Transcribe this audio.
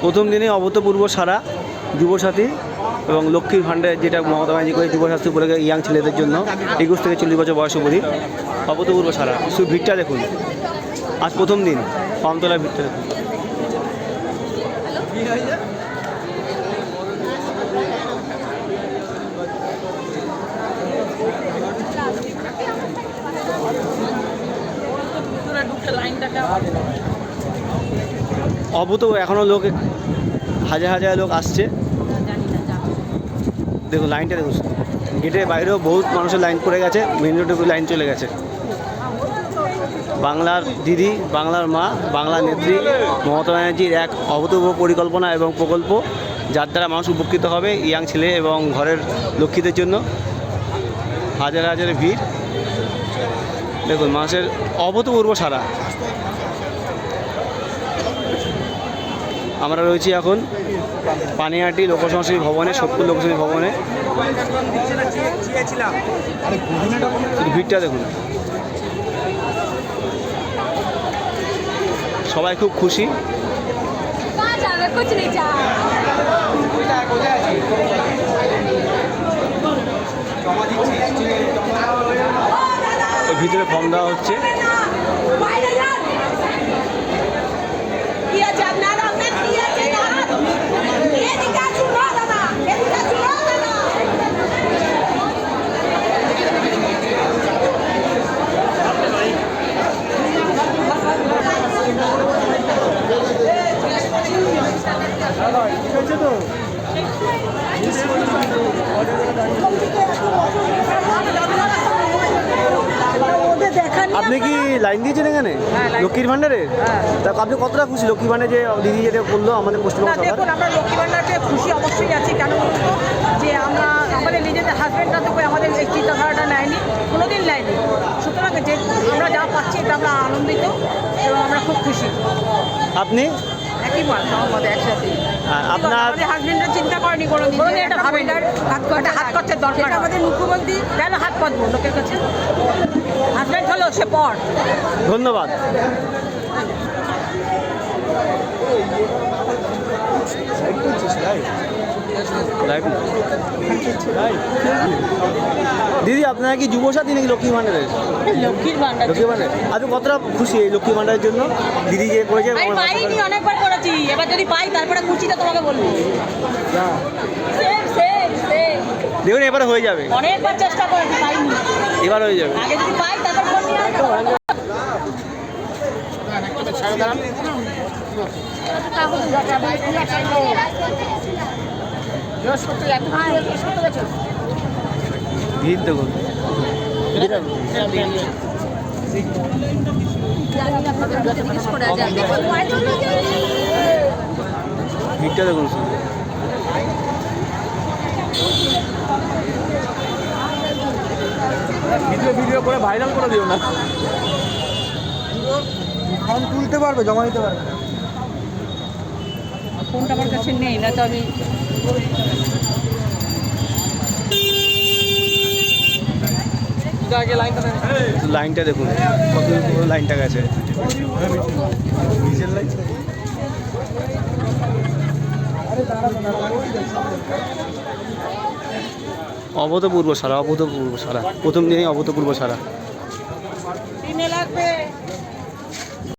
প্রথম দিনে অভূতপূর্ব সারা যুবসাথী এবং লক্ষ্মীর ভাণ্ডার, যেটা মমতা ব্যানার্জি করে যুবসাথী বলে ইয়াং ছেলেদের জন্য 21 থেকে 40 বছর বয়স অবধি অভূতপূর্ব সারা। শুধু ভিড়টা দেখুন, আজ প্রথম দিন পামতলার ভিড়টা দেখুন। অভূতপূর্ব, এখনও লোক হাজার হাজার লোক আসছে। দেখুন লাইনটা দেখুন, গেটের বাইরেও বহুত মানুষের লাইন পড়ে গেছে, মেন রোডে লাইন চলে গেছে। বাংলার দিদি, বাংলার মা, বাংলার নেত্রী মমতা ব্যানার্জির এক অভূতপূর্ব পরিকল্পনা এবং প্রকল্প, যার দ্বারা মানুষ উপকৃত হবে, ইয়াং ছেলে এবং ঘরের লক্ষ্মীদের জন্য। হাজার হাজার ভিড় দেখুন, মানুষের অভূতপূর্ব সারা। আমরা রয়েছি এখন পানিহাটি লোকসংস্কৃতি ভবনে, সোদপুর লোকসংস্কৃতি ভবনে। ভিড়টা দেখুন, সবাই খুব খুশি। ভিতরে ফর্ম দেওয়া হচ্ছে। আপনি কি লাইন দিয়েছেন এখানে লক্ষ্মীর ভাণ্ডারে? তা আপনি কতটা খুশি লক্ষ্মী ভাণ্ডারে যে দিদি যেটা বললো আমাদের পশ্চিমবঙ্গ সরকার? দেখুন, আমরা লক্ষ্মী ভাণ্ডারকে খুশি অবশ্যই আছি। কেন বলতো যে আমরা আমাদের নিজেদের হাজব্যান্ডরা তো আমাদের এই চিন্তাধারাটা নেয়নি, কোনোদিন নেয়নি। সুতরাং যে আমরা যা পাচ্ছি এটা আমরা আনন্দিত এবং আমরা খুব খুশি। আপনি একই বার আমাদের একসাথে আপনার হাজব্যান্ডের চিন্তা করেনি কোনোদিন, এটা ভাবেন হাত খরচের দরকার। আমাদের মুখ্যমন্ত্রী কেন হাত পাতবো লোকের কাছে? হাজব্যান্ড হলো সে পর। ধন্যবাদ। দিদি আপনারা কি যুবসাথী নাকি লক্ষ্মী ভাণ্ডারের? লক্ষ্মীর ভাণ্ডার। লক্ষ্মী ভাণ্ডার আপনি কতটা খুশি এই লক্ষ্মী ভাণ্ডারের জন্য? দিদি যে করেছে আমি পাইনি, অনেকবার করেছি, এবার যদি পাই তারপরে খুশিটা তোমাকে বলবো। দেখুন এবার হয়ে যাবে, অনেকবার চেষ্টা করেছি, পাইনি, এবার হয়ে যাবে। আগে যদি পাই তারপর ফোন নিয়ে আসবো। ভিড় দেখুন, ভিড়টা দেখুন। ভিডিও করে ভাইরাল করে দিও না। ফর্ম তুলতে পারবে, জমা দিতে পারবে। ফোনটা আমার কাছে নেই, না তো আমি লাইনটা দেখুন, কত লাইনটা গেছে। অভূতপূর্ব সারা, অভূতপূর্ব সারা, প্রথম দিনেই অভূতপূর্ব সারা। লাগবে।